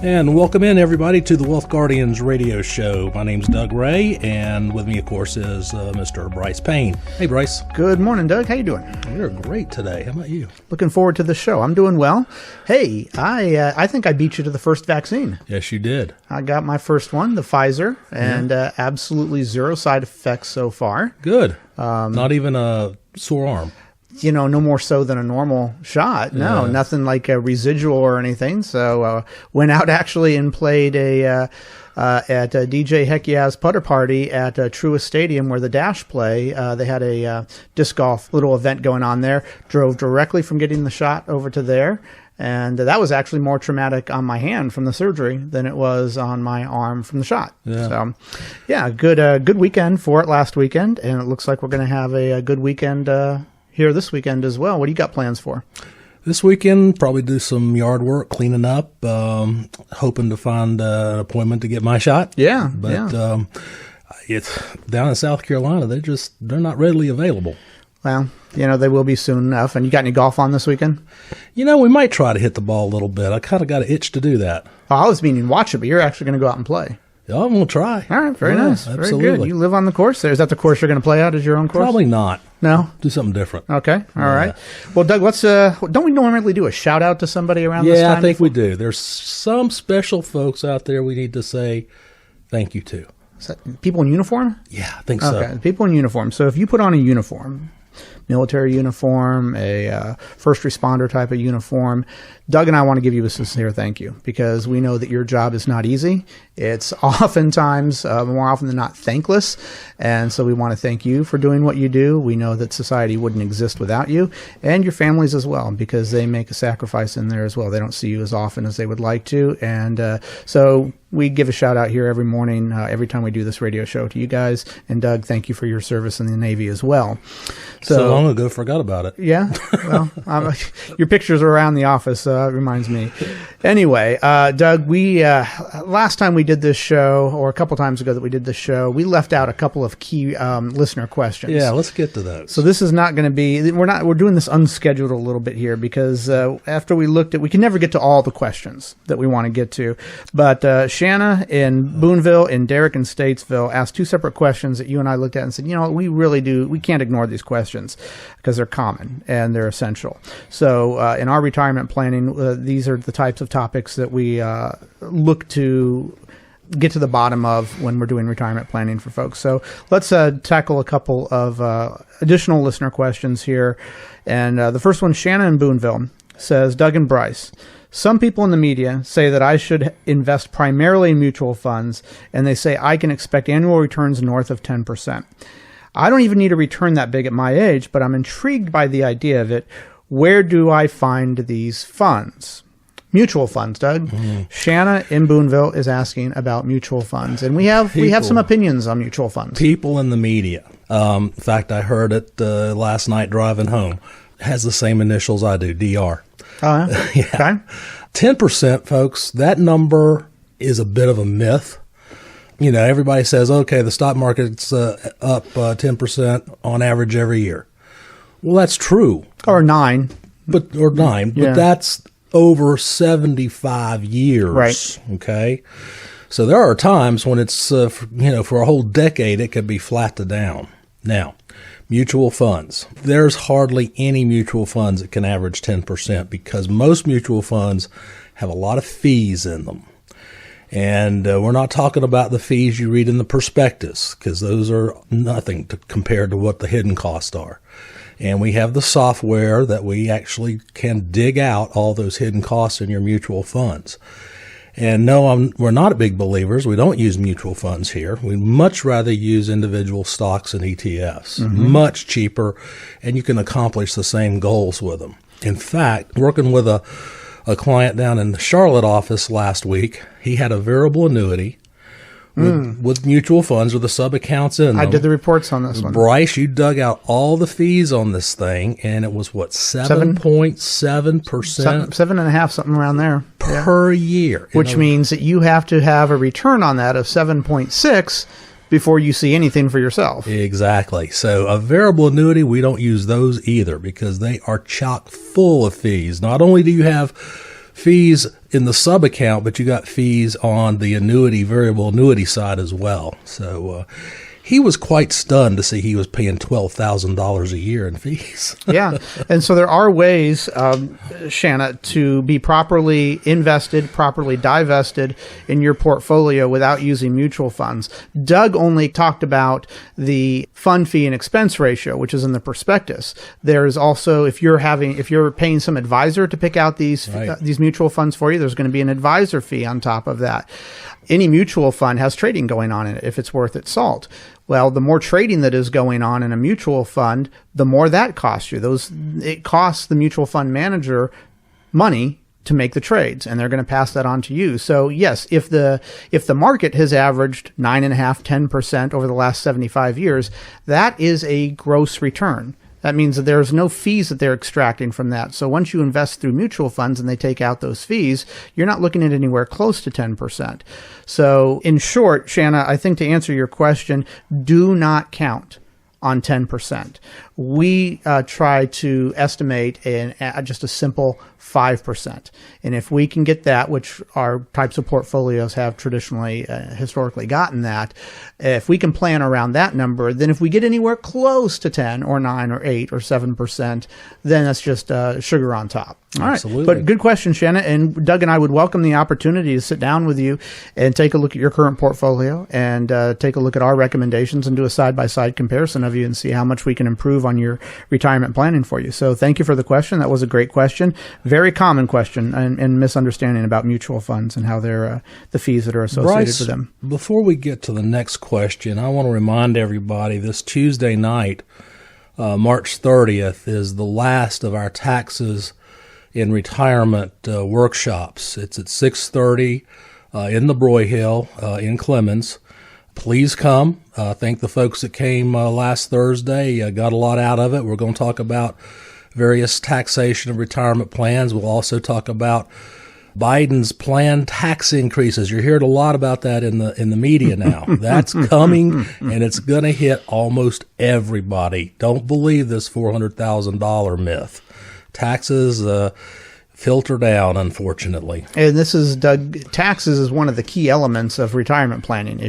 And welcome in, everybody, to the Wealth Guardians radio show. My name's Doug Ray, and with me, of course, is Mr. Brice Payne. Hey, Brice. Good morning, Doug. How you doing? We're great today. How about you? Looking forward to the show. I'm doing well. Hey, I think I beat you to the first vaccine. Yes, you did. I got my first one, the Pfizer, and absolutely zero side effects so far. Good. Not even a sore arm. You know, no more so than a normal shot. No, nothing like a residual or anything. So went out actually and played at DJ Hekia's putter party at Truist Stadium where the Dash play. They had a disc golf little event going on there. Drove directly from getting the shot over to there. And that was actually more traumatic on my hand from the surgery than it was on my arm from the shot. Yeah. So, yeah, good weekend for it last weekend. And it looks like we're going to have a good weekend here this weekend as well. What do you got plans for? This weekend, probably do some yard work, cleaning up, hoping to find an appointment to get my shot. Yeah. But it's down in South Carolina, they're not readily available. Well, you know, they will be soon enough. And you got any golf on this weekend? You know, we might try to hit the ball a little bit. I kind of got an itch to do that. Oh, I was meaning watch it, but you're actually going to go out and play. Yeah, I'm going to try. All right, very nice. Absolutely. Very good. You live on the course there. Is that the course you're going to play out as your own course? Probably not. No? Do something different. Okay. All right. Well, Doug, let's don't we normally do a shout out to somebody around this time? Yeah, I think we do. There's some special folks out there we need to say thank you to. Is that people in uniform? Yeah, I think so. Okay, people in uniform. So if you put on a uniform, military uniform, a first responder type of uniform, Doug and I want to give you a sincere thank you because we know that your job is not easy. It's oftentimes, more often than not, thankless. And so we want to thank you for doing what you do. We know that society wouldn't exist without you and your families as well because they make a sacrifice in there as well. They don't see you as often as they would like to. And so we give a shout out here every morning, every time we do this radio show to you guys. And Doug, thank you for your service in the Navy as well. So long ago, forgot about it. Yeah. Well, your pictures are around the office. Reminds me. Anyway, Doug, we last time we did this show, or a couple times ago that we did this show, we left out a couple of key listener questions. Yeah, let's get to those. So this is not going to be. We're doing this unscheduled a little bit here because after we looked at, we can never get to all the questions that we want to get to. But Shanna in Boonville and Derek in Statesville asked two separate questions that you and I looked at and said, you know, we can't ignore these questions because they're common and they're essential. So in our retirement planning, these are the types of topics that we look to get to the bottom of when we're doing retirement planning for folks. So let's tackle a couple of additional listener questions here. And the first one, Shanna in Boonville says, Doug and Brice, some people in the media say that I should invest primarily in mutual funds, and they say I can expect annual returns north of 10%. I don't even need a return that big at my age, but I'm intrigued by the idea of it. Where do I find these funds? Mutual funds, Doug. Mm-hmm. Shanna in Boonville is asking about mutual funds, and we have some opinions on mutual funds. People in the media. In fact, I heard it last night driving home. It has the same initials I do, DR. Oh, yeah. Okay. 10%, folks. That number is a bit of a myth. You know, everybody says, okay, the stock market's up 10% on average every year. Well, that's true. Or 9. But that's over 75 years. Right. Okay. So there are times when it's, for a whole decade, it could be flat to down. Now, mutual funds. There's hardly any mutual funds that can average 10% because most mutual funds have a lot of fees in them. And we're not talking about the fees you read in the prospectus because those are nothing compared to what the hidden costs are. And we have the software that we actually can dig out all those hidden costs in your mutual funds. And no, we're not big believers. We don't use mutual funds here. We'd much rather use individual stocks and ETFs. Mm-hmm. Much cheaper, and you can accomplish the same goals with them. In fact, working with a client down in the Charlotte office last week, he had a variable annuity with mutual funds with the sub-accounts in them. I did the reports on this one. Brice, you dug out all the fees on this thing, and it was, 7.7%? 7.5%, something around there. Per year. Which means that you have to have a return on that of 7.6 before you see anything for yourself. Exactly. So a variable annuity, we don't use those either because they are chock full of fees. Not only do you have fees in the sub account, but you got fees on the variable annuity side as well. So he was quite stunned to see he was paying $12,000 a year in fees. Yeah. And so there are ways, Shanna, to be properly invested, properly divested in your portfolio without using mutual funds. Doug only talked about the fund fee and expense ratio, which is in the prospectus. There's also, if you're paying some advisor to pick out these mutual funds for you, there's going to be an advisor fee on top of that. Any mutual fund has trading going on in it if it's worth its salt. Well, the more trading that is going on in a mutual fund, the more that costs you. It costs the mutual fund manager money to make the trades, and they're going to pass that on to you. So yes, if the market has averaged 9.5%, 10% over the last 75 years, that is a gross return. That means that there's no fees that they're extracting from that. So once you invest through mutual funds and they take out those fees, you're not looking at anywhere close to 10%. So in short, Shanna, I think to answer your question, do not count on 10%. We try to estimate just a simple 5%. And if we can get that, which our types of portfolios have traditionally, historically gotten that, if we can plan around that number, then if we get anywhere close to 10 or 9 or 8 or 7%, then that's just sugar on top. All Absolutely. right. But good question, Shanna. And Doug and I would welcome the opportunity to sit down with you and take a look at your current portfolio and take a look at our recommendations and do a side-by-side comparison of you and see how much we can improve on your retirement planning for you. So thank you for the question. That was a great question. Very common question and misunderstanding about mutual funds and how they're the fees that are associated Brice, with them. Before we get to the next question, I want to remind everybody this Tuesday night, March 30th, is the last of our taxes in retirement workshops. It's at 6:30 in the Broyhill in Clemens. Please come. Thank the folks that came last Thursday. Got a lot out of it. We're going to talk about various taxation of retirement plans. We'll also talk about Biden's planned tax increases. You're hearing a lot about that in the media now. That's coming, and it's going to hit almost everybody. Don't believe this $400,000 myth. Taxes filter down, unfortunately. And this is, Doug, taxes is one of the key elements of retirement planning.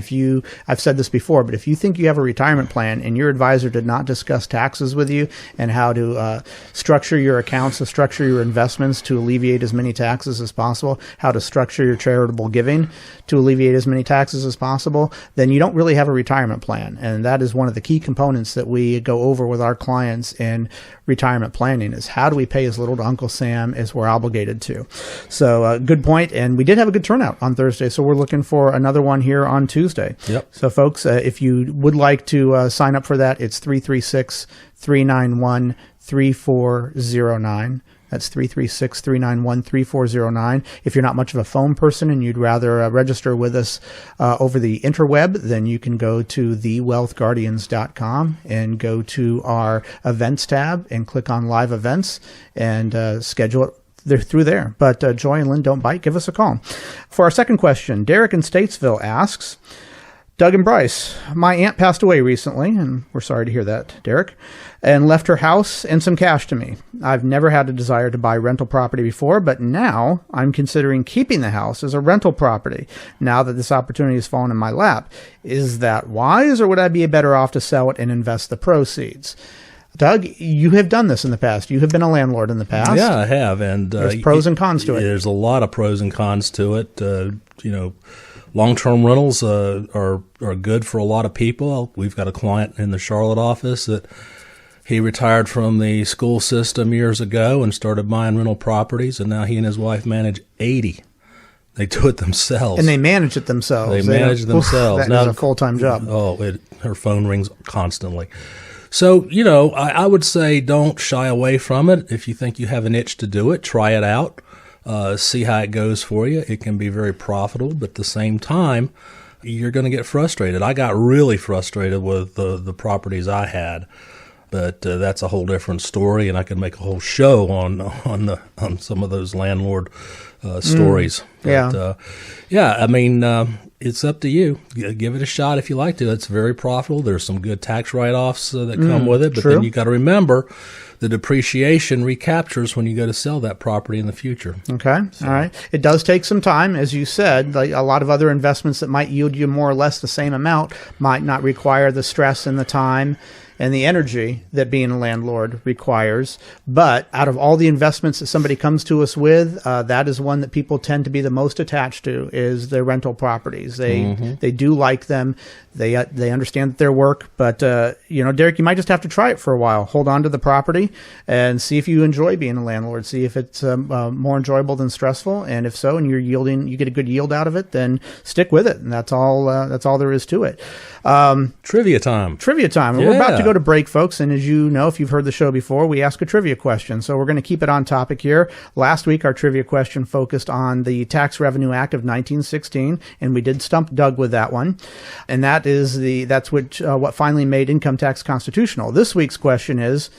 I've said this before, but if you think you have a retirement plan and your advisor did not discuss taxes with you and how to structure your accounts, to structure your investments to alleviate as many taxes as possible, how to structure your charitable giving to alleviate as many taxes as possible, then you don't really have a retirement plan. And that is one of the key components that we go over with our clients in retirement planning is how do we pay as little to Uncle Sam as we're obligated to. So good point. And we did have a good turnout on Thursday. So we're looking for another one here on Tuesday. Yep. So folks, if you would like to sign up for that, it's 336-391-3409. That's 336-391-3409. If you're not much of a phone person and you'd rather register with us over the interweb, then you can go to thewealthguardians.com and go to our events tab and click on live events and schedule it through there. But Joy and Lynn, don't bite. Give us a call. For our second question, Derek in Statesville asks, Doug and Brice, my aunt passed away recently, and we're sorry to hear that, Derek, and left her house and some cash to me. I've never had a desire to buy rental property before, but now I'm considering keeping the house as a rental property now that this opportunity has fallen in my lap. Is that wise, or would I be better off to sell it and invest the proceeds? Doug, you have done this in the past. You have been a landlord in the past. Yeah, I have. And there's pros and cons to it. There's a lot of pros and cons to it. Long-term rentals are good for a lot of people. We've got a client in the Charlotte office that he retired from the school system years ago and started buying rental properties, and now he and his wife manage 80. They do it themselves. And they manage it themselves. They manage themselves. That is a full-time job. Her phone rings constantly. So, I would say don't shy away from it. If you think you have an itch to do it, try it out. See how it goes for you. It can be very profitable, but at the same time, you're going to get frustrated. I got really frustrated with the properties I had. But that's a whole different story, and I could make a whole show on some of those landlord stories. But, I mean, it's up to you. Give it a shot if you like to. It's very profitable. There's some good tax write-offs that come with it, but then you got to remember the depreciation recaptures when you go to sell that property in the future. Okay. So. All right. It does take some time. As you said, like a lot of other investments that might yield you more or less the same amount might not require the stress and the time and the energy that being a landlord requires. But out of all the investments that somebody comes to us with, that is one that people tend to be the most attached to, is the rental properties. They do like them. They understand their work. But, Derek, you might just have to try it for a while. Hold on to the property and see if you enjoy being a landlord. See if it's more enjoyable than stressful. And if so, and you get a good yield out of it, then stick with it. And that's all there is to it. Trivia time. Yeah. We're about to go to break, folks. And as you know, if you've heard the show before, we ask a trivia question. So we're going to keep it on topic here. Last week, our trivia question focused on the Tax Revenue Act of 1916, and we did stump Doug with that one. And that's what finally made income tax constitutional. This week's question is,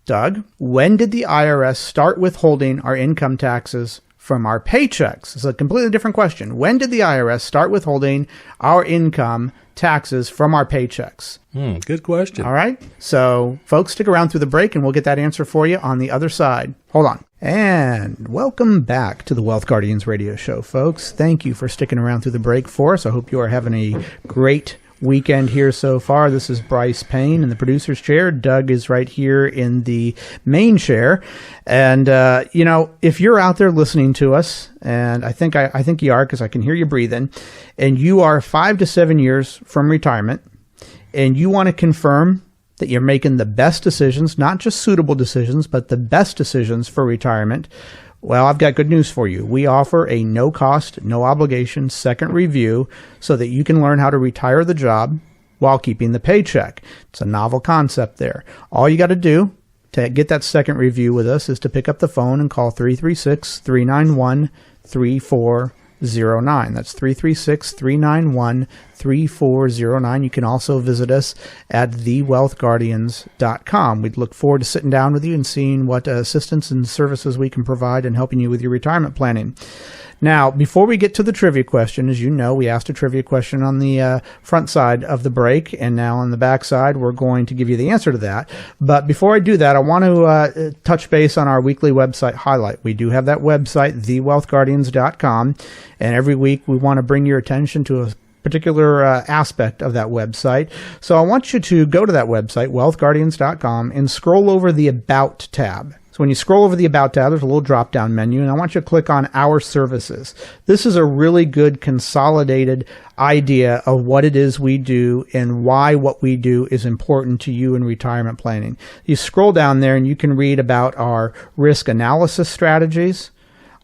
Doug, when did the IRS start withholding our income taxes from our paychecks? It's a completely different question. When did the IRS start withholding our income taxes from our paychecks? Good question. All right. So, folks, stick around through the break and we'll get that answer for you on the other side. Hold on. And welcome back to the Wealth Guardians radio show, folks. Thank you for sticking around through the break for us. I hope you are having a great weekend here so far. This is Brice Payne in the producer's chair. Doug is right here in the main chair. And, if you're out there listening to us, and I think you are because I can hear you breathing, and you are 5 to 7 years from retirement, and you want to confirm that you're making the best decisions, not just suitable decisions, but the best decisions for retirement, well, I've got good news for you. We offer a no-cost, no-obligation second review so that you can learn how to retire the job while keeping the paycheck. It's a novel concept there. All you got to do to get that second review with us is to pick up the phone and call 336-391-3409. That's 336-391-3409. You can also visit us at thewealthguardians.com. We'd look forward to sitting down with you and seeing what assistance and services we can provide in helping you with your retirement planning. Now, before we get to the trivia question, as you know, we asked a trivia question on the front side of the break, and now on the back side, we're going to give you the answer to that. But before I do that, I want to touch base on our weekly website highlight. We do have that website, thewealthguardians.com, and every week we want to bring your attention to a particular aspect of that website. So I want you to go to that website, wealthguardians.com, and scroll over the About tab. So when you scroll over the About tab, there's a little drop-down menu, and I want you to click on Our Services. This is a really good consolidated idea of what it is we do and why what we do is important to you in retirement planning. You scroll down there, and you can read about our risk analysis strategies,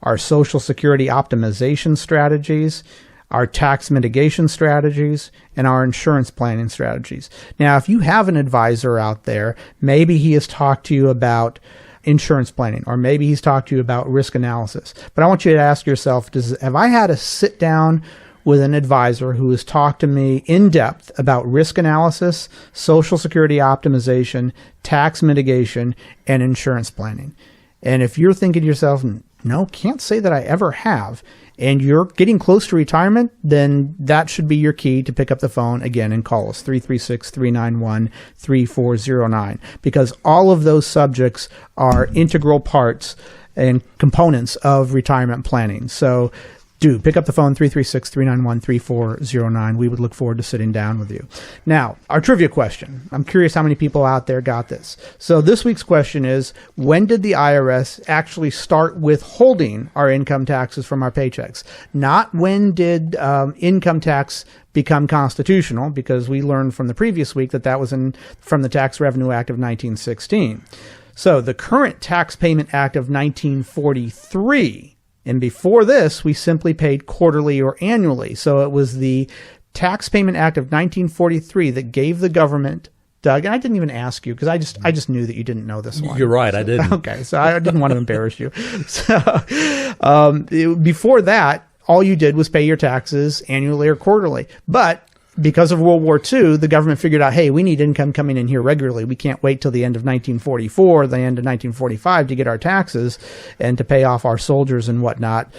our Social Security optimization strategies, our tax mitigation strategies, and our insurance planning strategies. Now, if you have an advisor out there, maybe he has talked to you about insurance planning, or maybe he's talked to you about risk analysis. But I want you to ask yourself, have I had to sit down with an advisor who has talked to me in depth about risk analysis, Social Security optimization, tax mitigation, and insurance planning? And if you're thinking to yourself, no, can't say that I ever have, and you're getting close to retirement, then that should be your key to pick up the phone again and call us, 336-391-3409, because all of those subjects are integral parts and components of retirement planning. So do pick up the phone, 336-391-3409. We would look forward to sitting down with you. Now, our trivia question. I'm curious how many people out there got this. So this week's question is, when did the IRS actually start withholding our income taxes from our paychecks? Not when did income tax become constitutional, because we learned from the previous week that was from the Tax Revenue Act of 1916. So the current Tax Payment Act of 1943, and before this, we simply paid quarterly or annually. So it was the Tax Payment Act of 1943 that gave the government, Doug, and I didn't even ask you because I just knew that you didn't know this one. You're right, I didn't. Okay, so I didn't want to embarrass you. So before that, all you did was pay your taxes annually or quarterly. But because of World War II, the government figured out, hey, we need income coming in here regularly. We can't wait till the end of 1944, the end of 1945 to get our taxes and to pay off our soldiers and whatnot.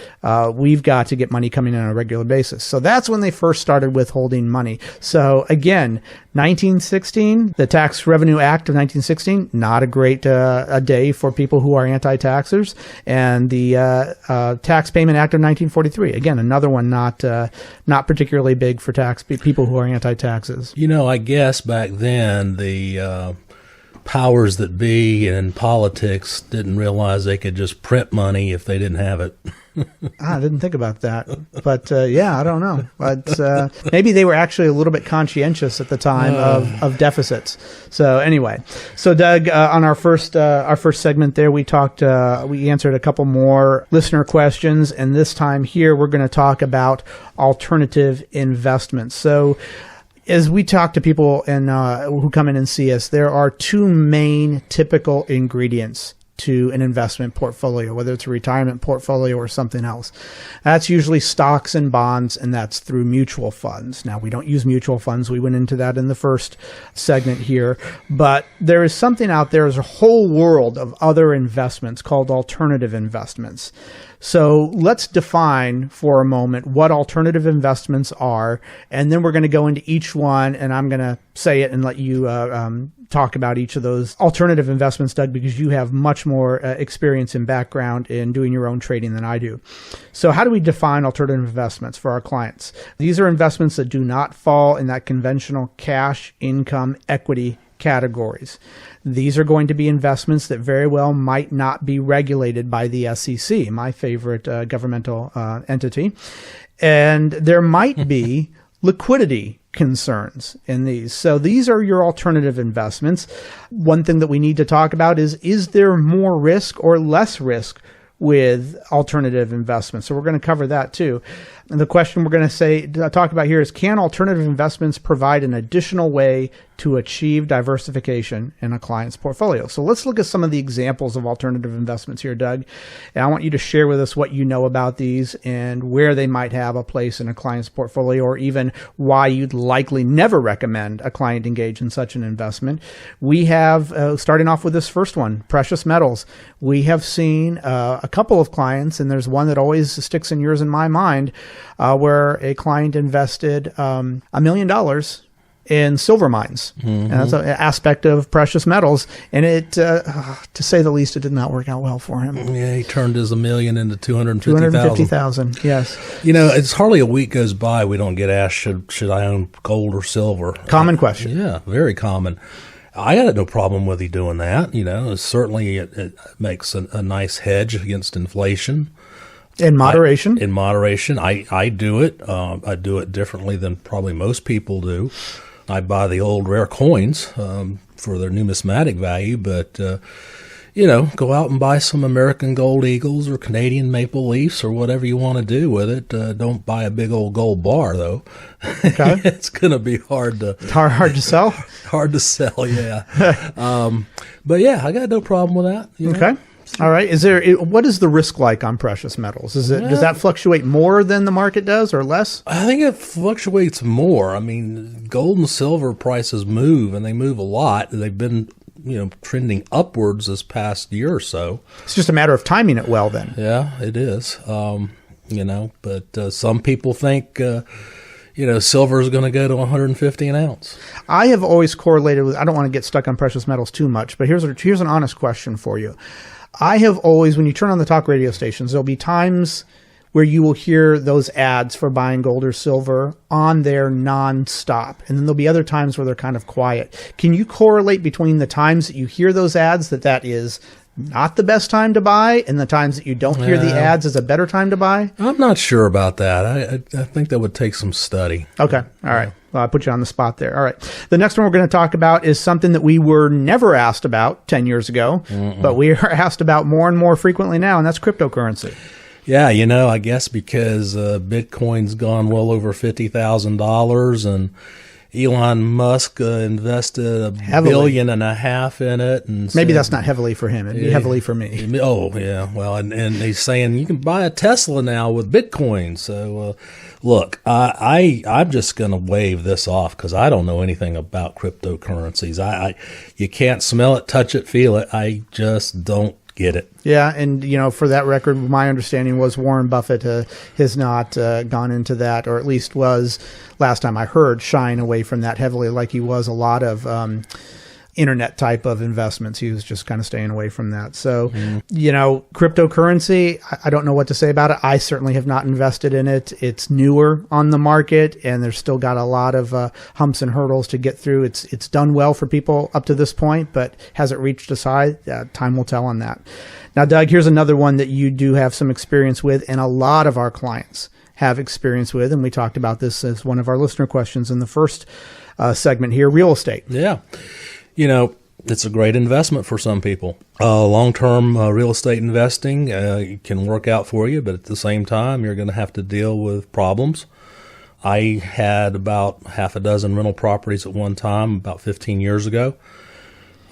We've got to get money coming in on a regular basis. So that's when they first started withholding money. So again, 1916, the Tax Revenue Act of 1916, not a great a day for people who are anti-taxers. And the Tax Payment Act of 1943, again, another one not particularly big for people who are anti-taxes. I guess back then the powers that be in politics didn't realize they could just print money if they didn't have it. I didn't think about that. But I don't know. But maybe they were actually a little bit conscientious at the time of deficits. So anyway, Doug, on our first segment there, we answered a couple more listener questions, and this time here we're going to talk about alternative investments. So as we talk to people who come in and see us, there are two main typical ingredients to an investment portfolio, whether it's a retirement portfolio or something else. That's usually stocks and bonds, and that's through mutual funds. Now, we don't use mutual funds. We went into that in the first segment here. But there is something out there, there's a whole world of other investments called alternative investments. So let's define for a moment what alternative investments are, and then we're going to go into each one, and I'm going to say it and let you talk about each of those alternative investments, Doug, because you have much more experience and background in doing your own trading than I do. So how do we define alternative investments for our clients? These are investments that do not fall in that conventional cash, income, equity categories. These are going to be investments that very well might not be regulated by the SEC, my favorite governmental entity. And there might be liquidity concerns in these. So these are your alternative investments. One thing that we need to talk about is there more risk or less risk with alternative investments? So we're going to cover that too. And the question we're going to talk about here is, can alternative investments provide an additional way to achieve diversification in a client's portfolio? So let's look at some of the examples of alternative investments here, Doug. And I want you to share with us what you know about these and where they might have a place in a client's portfolio, or even why you'd likely never recommend a client engage in such an investment. We have, starting off with this first one, precious metals. We have seen a couple of clients, and there's one that always sticks in yours and my mind, where a client invested $1 million in silver mines. Mm-hmm. And that's an aspect of precious metals. And it, to say the least, it did not work out well for him. Yeah, he turned his $1 million into $250,000. Yes. It's hardly a week goes by we don't get asked, should I own gold or silver? Common question. Yeah, very common. I had no problem with you doing that. Certainly it makes a nice hedge against inflation. In moderation. In moderation. I do it. I do it differently than probably most people do. I buy the old rare coins for their numismatic value, but, go out and buy some American Gold Eagles or Canadian Maple Leafs or whatever you want to do with it. Don't buy a big old gold bar, though. Okay. It's going to be hard to sell? Hard to sell, yeah. But, yeah, I got no problem with that. Okay. All right. What is the risk like on precious metals? Does that fluctuate more than the market does or less? I think it fluctuates more. I mean, gold and silver prices move, and they move a lot. They've been, trending upwards this past year or so. It's just a matter of timing it well then. Yeah, it is. But some people think, silver is going to go to $150 an ounce. I have always correlated with, I don't want to get stuck on precious metals too much, but here's an honest question for you. I have always, when you turn on the talk radio stations, there'll be times where you will hear those ads for buying gold or silver on there nonstop. And then there'll be other times where they're kind of quiet. Can you correlate between the times that you hear those ads that is not the best time to buy, and the times that you don't hear the ads is a better time to buy? I'm not sure about that. I think that would take some study. Okay. All right. Well, I put you on the spot there. All right. The next one we're going to talk about is something that we were never asked about 10 years ago, but we are asked about more and more frequently now, and that's cryptocurrency. Yeah, I guess because Bitcoin's gone well over $50,000, and Elon Musk invested $1.5 billion in it. And maybe that's not heavily for him. It'd be heavily for me. Oh, yeah. Well, and he's saying you can buy a Tesla now with Bitcoin. So, look, I'm just going to wave this off because I don't know anything about cryptocurrencies. You can't smell it, touch it, feel it. I just don't get it. Yeah, and for that record, my understanding was Warren Buffett has not gone into that, or at least was, last time I heard, shying away from that heavily like he was a lot of internet type of investments. He was just kind of staying away from that. So, cryptocurrency, I don't know what to say about it. I certainly have not invested in it. It's newer on the market, and there's still got a lot of humps and hurdles to get through. It's done well for people up to this point, but has it reached its high? Time will tell on that. Now, Doug, here's another one that you do have some experience with, and a lot of our clients have experience with, and we talked about this as one of our listener questions in the first segment here, real estate. Yeah. It's a great investment for some people. Long-term real estate investing can work out for you, but at the same time, you're going to have to deal with problems. I had about half a dozen rental properties at one time about 15 years ago.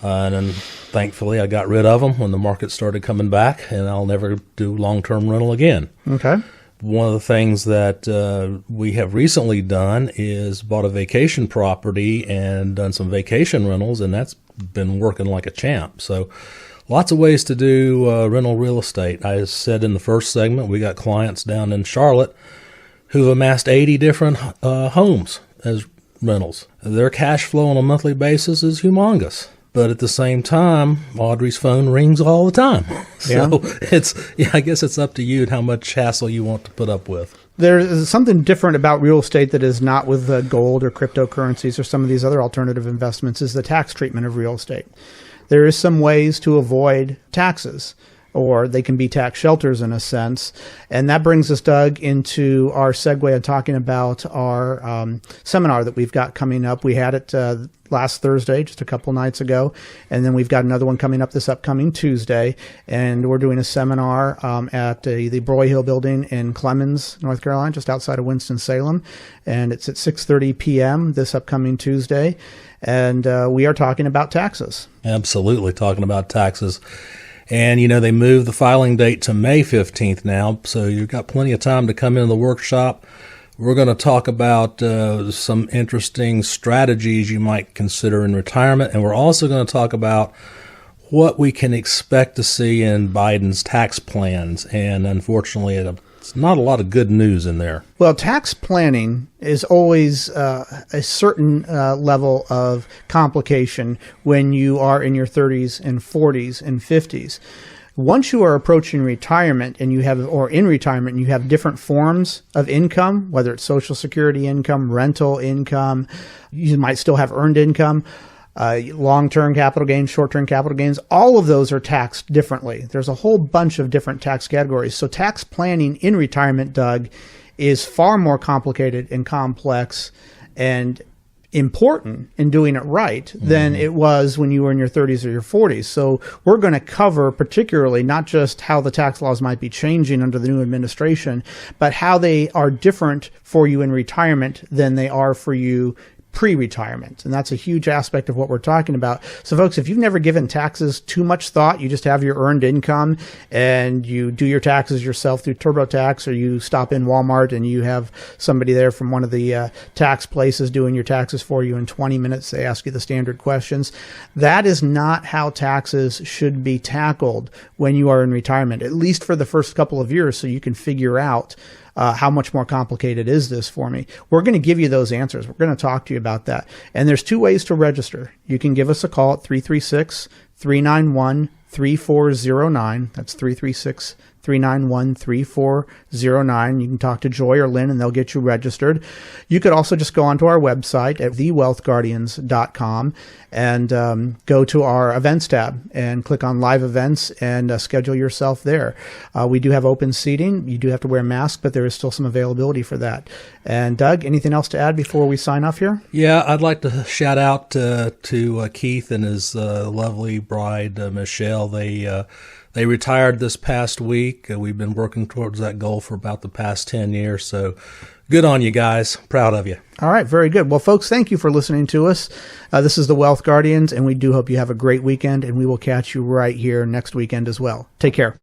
And then thankfully, I got rid of them when the market started coming back, and I'll never do long-term rental again. Okay. One of the things that we have recently done is bought a vacation property and done some vacation rentals, and that's been working like a champ. So lots of ways to do rental real estate. I said in the first segment, we got clients down in Charlotte who've amassed 80 different homes as rentals. Their cash flow on a monthly basis is humongous. But at the same time, Audrey's phone rings all the time. So I guess it's up to you and how much hassle you want to put up with. There's something different about real estate that is not with gold or cryptocurrencies or some of these other alternative investments is the tax treatment of real estate. There is some ways to avoid taxes, or they can be tax shelters in a sense. And that brings us, Doug, into our segue on talking about our seminar that we've got coming up. We had it last Thursday, just a couple nights ago, and then we've got another one coming up this upcoming Tuesday, and we're doing a seminar at the Broyhill building in Clemens, North Carolina, just outside of Winston-Salem, and it's at 6:30 p.m. this upcoming Tuesday, and we are talking about taxes. Absolutely, talking about taxes. And, they moved the filing date to May 15th now, so you've got plenty of time to come into the workshop. We're going to talk about some interesting strategies you might consider in retirement, and we're also going to talk about what we can expect to see in Biden's tax plans. And unfortunately, it's not a lot of good news in there. Well, tax planning is always a certain level of complication when you are in your 30s and 40s and 50s. Once you are approaching retirement and you have different forms of income, whether it's Social Security income, rental income, you might still have earned income, long-term capital gains, short-term capital gains, all of those are taxed differently. There's a whole bunch of different tax categories. So tax planning in retirement, Doug, is far more complicated and complex and important in doing it right than it was when you were in your 30s or your 40s. So we're going to cover particularly not just how the tax laws might be changing under the new administration, but how they are different for you in retirement than they are for you pre-retirement. And that's a huge aspect of what we're talking about. So folks, if you've never given taxes too much thought, you just have your earned income and you do your taxes yourself through TurboTax, or you stop in Walmart and you have somebody there from one of the tax places doing your taxes for you in 20 minutes. They ask you the standard questions. That is not how taxes should be tackled when you are in retirement, at least for the first couple of years, so you can figure out how much more complicated is this for me? We're going to give you those answers. We're going to talk to you about that. And there's two ways to register. You can give us a call at 336-391-3409. That's 336-391-3409. You can talk to Joy or Lynn and they'll get you registered. You could also just go onto our website at thewealthguardians.com and go to our events tab and click on live events and schedule yourself there. We do have open seating. You do have to wear a mask, but there is still some availability for that. And Doug, anything else to add before we sign off here? Yeah, I'd like to shout out to Keith and his lovely bride, Michelle. They retired this past week. We've been working towards that goal for about the past 10 years. So Good on you guys. Proud of you. All right, very good. Well, folks, thank you for listening to us. This is the Wealth Guardians, and we do hope you have a great weekend, and we will catch you right here next weekend as well. Take care.